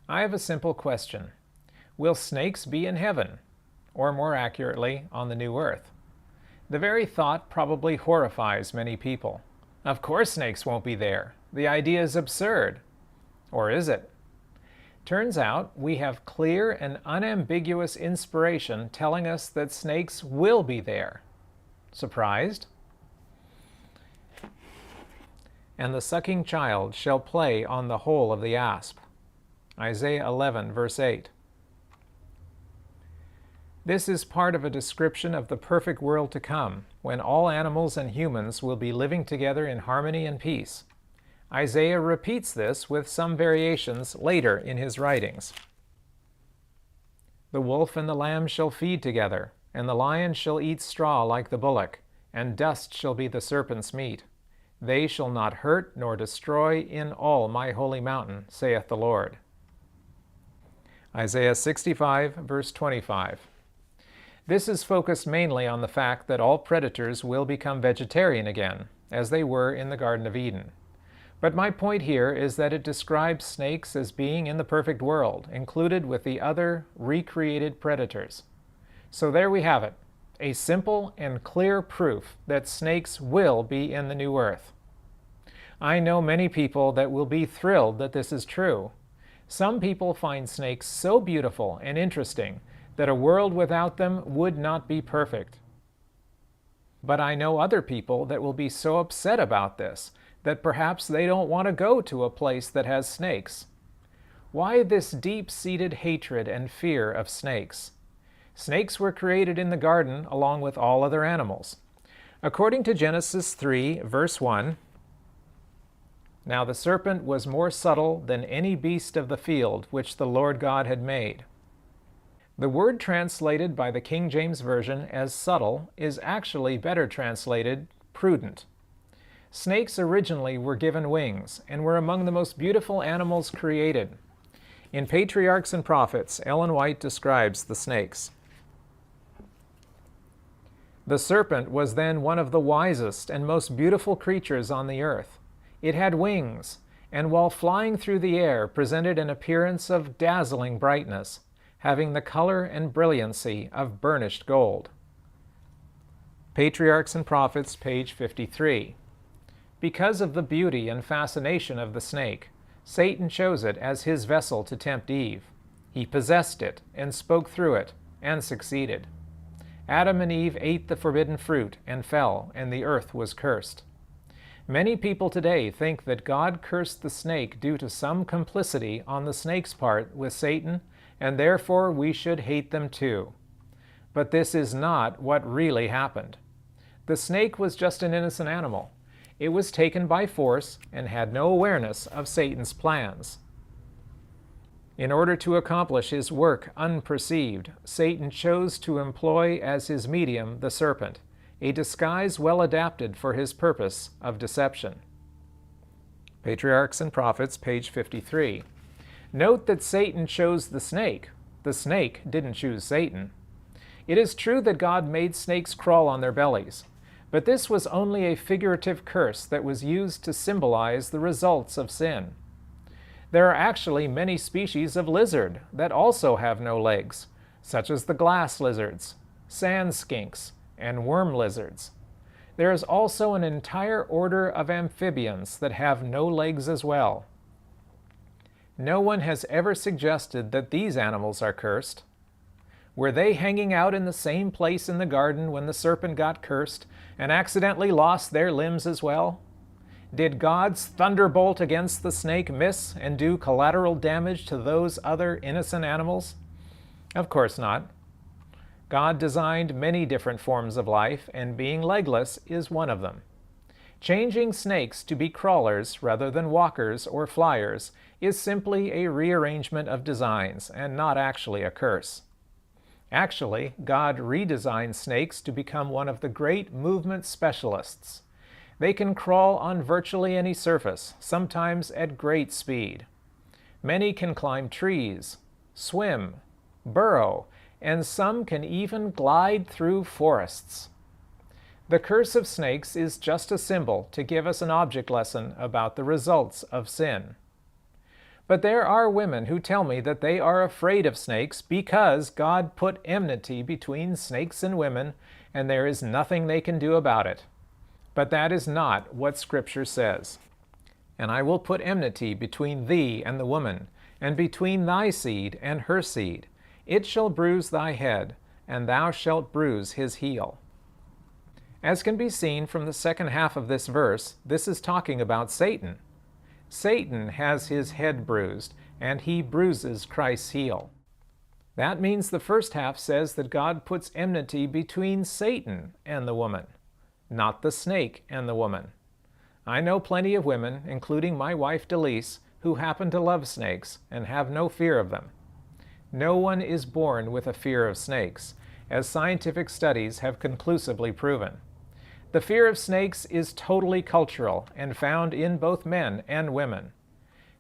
I have a simple question. Will snakes be in heaven? Or more accurately, on the new earth? The very thought probably horrifies many people. Of course snakes won't be there. The idea is absurd. Or is it? Turns out we have clear and unambiguous inspiration telling us that snakes will be there. Surprised? And the sucking child shall play on the hole of the asp. Isaiah 11, verse 8. This is part of a description of the perfect world to come, when all animals and humans will be living together in harmony and peace. Isaiah repeats this with some variations later in his writings. The wolf and the lamb shall feed together, and the lion shall eat straw like the bullock, and dust shall be the serpent's meat. They shall not hurt nor destroy in all my holy mountain, saith the Lord. Isaiah 65, verse 25. This is focused mainly on the fact that all predators will become vegetarian again, as they were in the Garden of Eden. But my point here is that it describes snakes as being in the perfect world, included with the other recreated predators. So there we have it, a simple and clear proof that snakes will be in the new earth. I know many people that will be thrilled that this is true. Some people find snakes so beautiful and interesting that a world without them would not be perfect. But I know other people that will be so upset about this that perhaps they don't want to go to a place that has snakes. Why this deep-seated hatred and fear of snakes? Snakes were created in the garden along with all other animals. According to Genesis 3, verse 1, Now the serpent was more subtle than any beast of the field which the Lord God had made. The word translated by the King James Version as subtle is actually better translated prudent. Snakes originally were given wings and were among the most beautiful animals created. In Patriarchs and Prophets, Ellen White describes the snakes. The serpent was then one of the wisest and most beautiful creatures on the earth. It had wings, and while flying through the air presented an appearance of dazzling brightness, having the color and brilliancy of burnished gold. Patriarchs and Prophets, page 53. Because of the beauty and fascination of the snake, Satan chose it as his vessel to tempt Eve. He possessed it and spoke through it, and succeeded. Adam and Eve ate the forbidden fruit and fell, and the earth was cursed. Many people today think that God cursed the snake due to some complicity on the snake's part with Satan, and therefore we should hate them too. But this is not what really happened. The snake was just an innocent animal. It was taken by force and had no awareness of Satan's plans. In order to accomplish his work unperceived, Satan chose to employ as his medium the serpent, a disguise well adapted for his purpose of deception. Patriarchs and Prophets, page 53. Note that Satan chose the snake. The snake didn't choose Satan. It is true that God made snakes crawl on their bellies, but this was only a figurative curse that was used to symbolize the results of sin. There are actually many species of lizard that also have no legs, such as the glass lizards, sand skinks, and worm lizards. There is also an entire order of amphibians that have no legs as well. No one has ever suggested that these animals are cursed. Were they hanging out in the same place in the garden when the serpent got cursed and accidentally lost their limbs as well? Did God's thunderbolt against the snake miss and do collateral damage to those other innocent animals? Of course not. God designed many different forms of life, and being legless is one of them. Changing snakes to be crawlers rather than walkers or flyers is simply a rearrangement of designs and not actually a curse. Actually, God redesigned snakes to become one of the great movement specialists. They can crawl on virtually any surface, sometimes at great speed. Many can climb trees, swim, burrow, and some can even glide through forests. The curse of snakes is just a symbol to give us an object lesson about the results of sin. But there are women who tell me that they are afraid of snakes because God put enmity between snakes and women, and there is nothing they can do about it. But that is not what Scripture says. And I will put enmity between thee and the woman, and between thy seed and her seed. It shall bruise thy head, and thou shalt bruise his heel. As can be seen from the second half of this verse, this is talking about Satan. Satan has his head bruised, and he bruises Christ's heel. That means the first half says that God puts enmity between Satan and the woman, not the snake and the woman. I know plenty of women, including my wife Delise, who happen to love snakes and have no fear of them. No one is born with a fear of snakes, as scientific studies have conclusively proven. The fear of snakes is totally cultural and found in both men and women.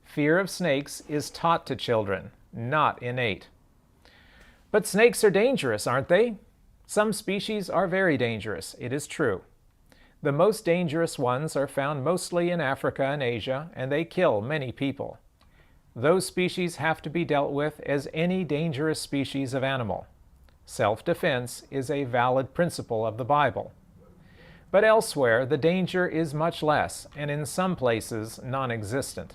Fear of snakes is taught to children, not innate. But snakes are dangerous, aren't they? Some species are very dangerous, it is true. The most dangerous ones are found mostly in Africa and Asia, and they kill many people. Those species have to be dealt with as any dangerous species of animal. Self-defense is a valid principle of the Bible. But elsewhere, the danger is much less, and in some places, non-existent.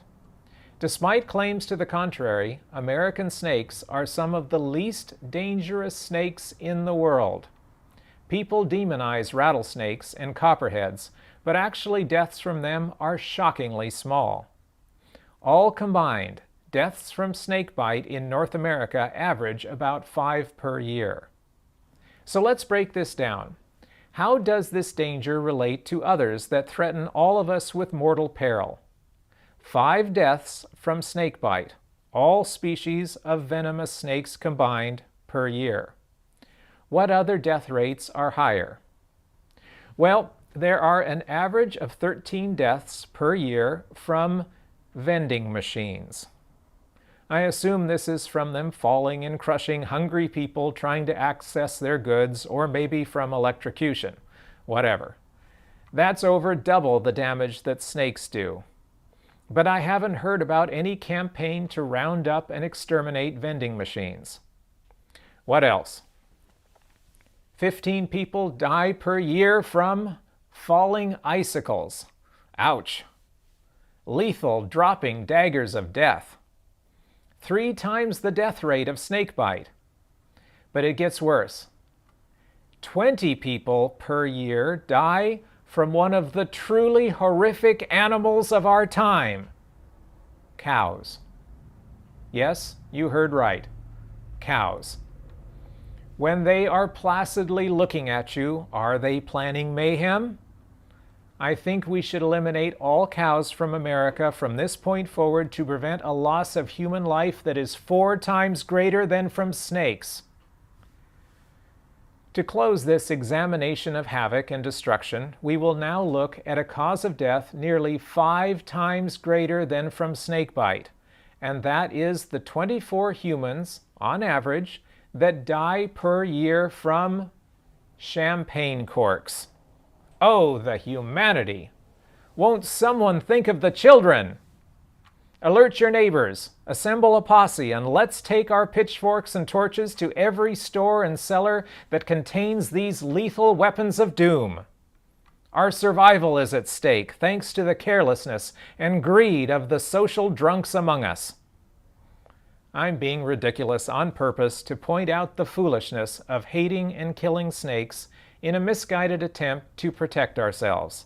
Despite claims to the contrary, American snakes are some of the least dangerous snakes in the world. People demonize rattlesnakes and copperheads, but actually deaths from them are shockingly small. All combined, deaths from snakebite in North America average about 5 per year. So let's break this down. How does this danger relate to others that threaten all of us with mortal peril? 5 deaths from snakebite, all species of venomous snakes combined, per year. What other death rates are higher? Well, there are an average of 13 deaths per year from vending machines. I assume this is from them falling and crushing hungry people trying to access their goods, or maybe from electrocution. Whatever. That's over double the damage that snakes do. But I haven't heard about any campaign to round up and exterminate vending machines. What else? 15 people die per year from falling icicles. Ouch. Lethal dropping daggers of death. 3 times the death rate of snakebite. But it gets worse. 20 people per year die from one of the truly horrific animals of our time. Cows. Yes, you heard right. Cows. When they are placidly looking at you, are they planning mayhem? I think we should eliminate all cows from America from this point forward to prevent a loss of human life that is 4 times greater than from snakes. To close this examination of havoc and destruction, we will now look at a cause of death nearly 5 times greater than from snakebite, and that is the 24 humans, on average, that die per year from champagne corks. Oh, the humanity! Won't someone think of the children? Alert your neighbors, assemble a posse, and let's take our pitchforks and torches to every store and cellar that contains these lethal weapons of doom. Our survival is at stake thanks to the carelessness and greed of the social drunks among us. I'm being ridiculous on purpose to point out the foolishness of hating and killing snakes in a misguided attempt to protect ourselves.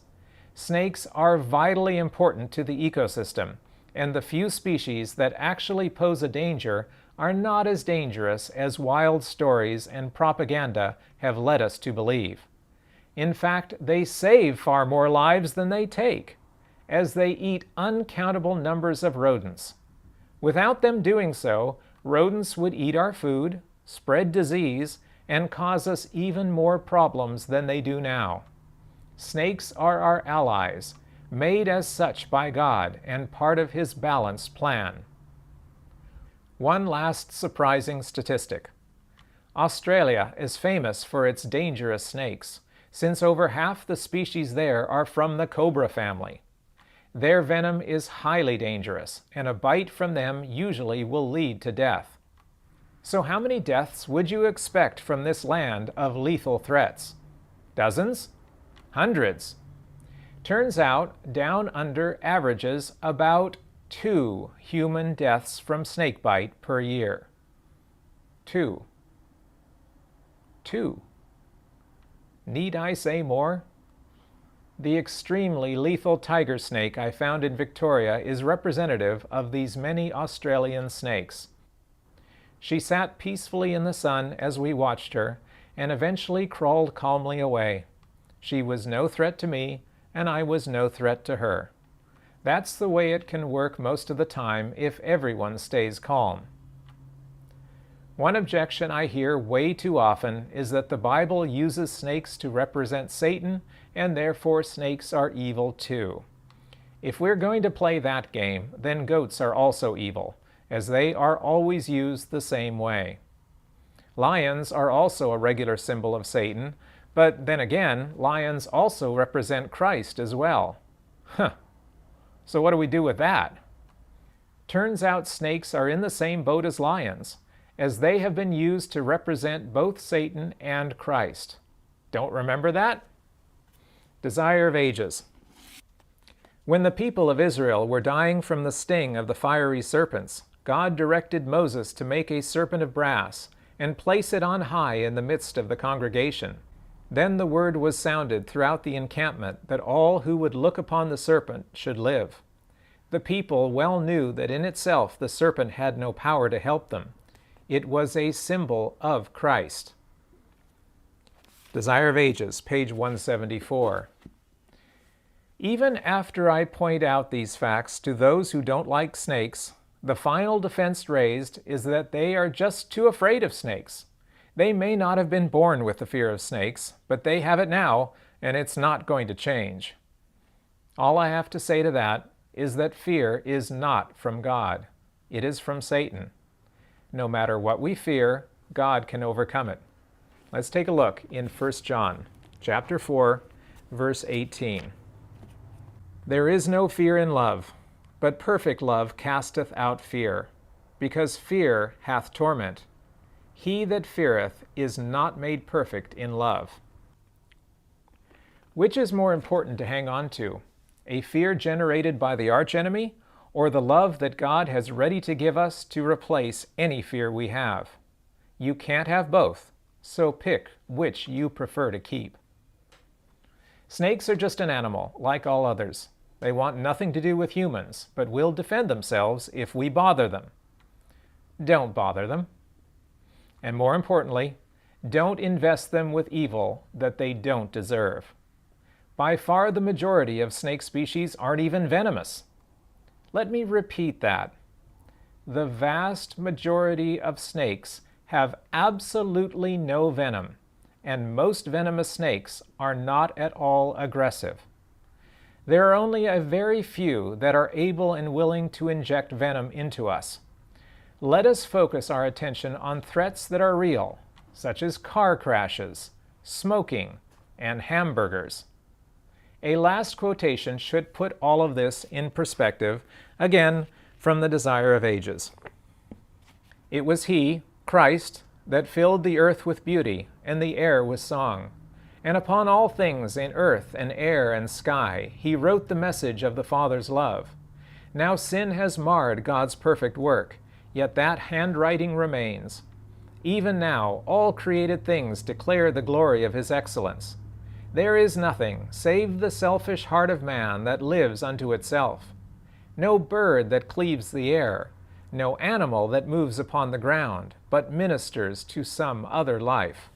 Snakes are vitally important to the ecosystem, and the few species that actually pose a danger are not as dangerous as wild stories and propaganda have led us to believe. In fact, they save far more lives than they take, as they eat uncountable numbers of rodents. Without them doing so, rodents would eat our food, spread disease, and cause us even more problems than they do now. Snakes are our allies, made as such by God and part of His balanced plan. One last surprising statistic. Australia is famous for its dangerous snakes, since over half the species there are from the cobra family. Their venom is highly dangerous, and a bite from them usually will lead to death. So how many deaths would you expect from this land of lethal threats? Dozens? Hundreds? Turns out, Down Under averages about 2 human deaths from snakebite per year. 2. Need I say more? The extremely lethal tiger snake I found in Victoria is representative of these many Australian snakes. She sat peacefully in the sun as we watched her, and eventually crawled calmly away. She was no threat to me, and I was no threat to her. That's the way it can work most of the time if everyone stays calm. One objection I hear way too often is that the Bible uses snakes to represent Satan, and therefore snakes are evil too. If we're going to play that game, then goats are also evil, as they are always used the same way. Lions are also a regular symbol of Satan, but then again, lions also represent Christ as well. So what do we do with that? Turns out snakes are in the same boat as lions, as they have been used to represent both Satan and Christ. Don't remember that? Desire of Ages. When the people of Israel were dying from the sting of the fiery serpents, God directed Moses to make a serpent of brass and place it on high in the midst of the congregation. Then the word was sounded throughout the encampment that all who would look upon the serpent should live. The people well knew that in itself the serpent had no power to help them. It was a symbol of Christ. Desire of Ages, page 174. Even after I point out these facts to those who don't like snakes, the final defense raised is that they are just too afraid of snakes. They may not have been born with the fear of snakes, but they have it now, and it's not going to change. All I have to say to that is that fear is not from God. It is from Satan. No matter what we fear, God can overcome it. Let's take a look in 1 John, chapter 4, verse 18. There is no fear in love, but perfect love casteth out fear, because fear hath torment. He that feareth is not made perfect in love. Which is more important to hang on to, a fear generated by the archenemy, or the love that God has ready to give us to replace any fear we have? You can't have both, so pick which you prefer to keep. Snakes are just an animal, like all others. They want nothing to do with humans, but will defend themselves if we bother them. Don't bother them. And more importantly, don't invest them with evil that they don't deserve. By far the majority of snake species aren't even venomous. Let me repeat that. The vast majority of snakes have absolutely no venom, and most venomous snakes are not at all aggressive. There are only a very few that are able and willing to inject venom into us. Let us focus our attention on threats that are real, such as car crashes, smoking, and hamburgers. A last quotation should put all of this in perspective, again from the Desire of Ages. It was He, Christ, that filled the earth with beauty, and the air with song. And upon all things in earth and air and sky, He wrote the message of the Father's love. Now sin has marred God's perfect work, yet that handwriting remains. Even now all created things declare the glory of His excellence. There is nothing save the selfish heart of man that lives unto itself. No bird that cleaves the air, no animal that moves upon the ground, but ministers to some other life.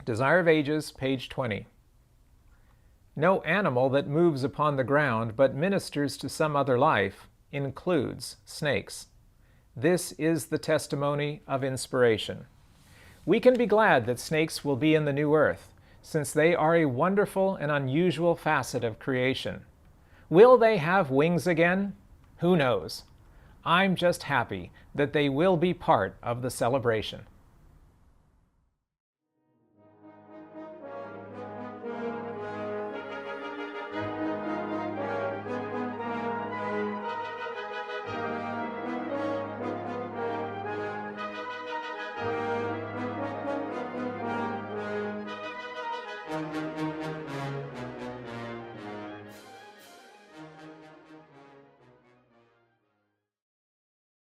Desire of Ages, page 20. No animal that moves upon the ground but ministers to some other life includes snakes. This is the testimony of inspiration. We can be glad that snakes will be in the new earth, since they are a wonderful and unusual facet of creation. Will they have wings again? Who knows? I'm just happy that they will be part of the celebration.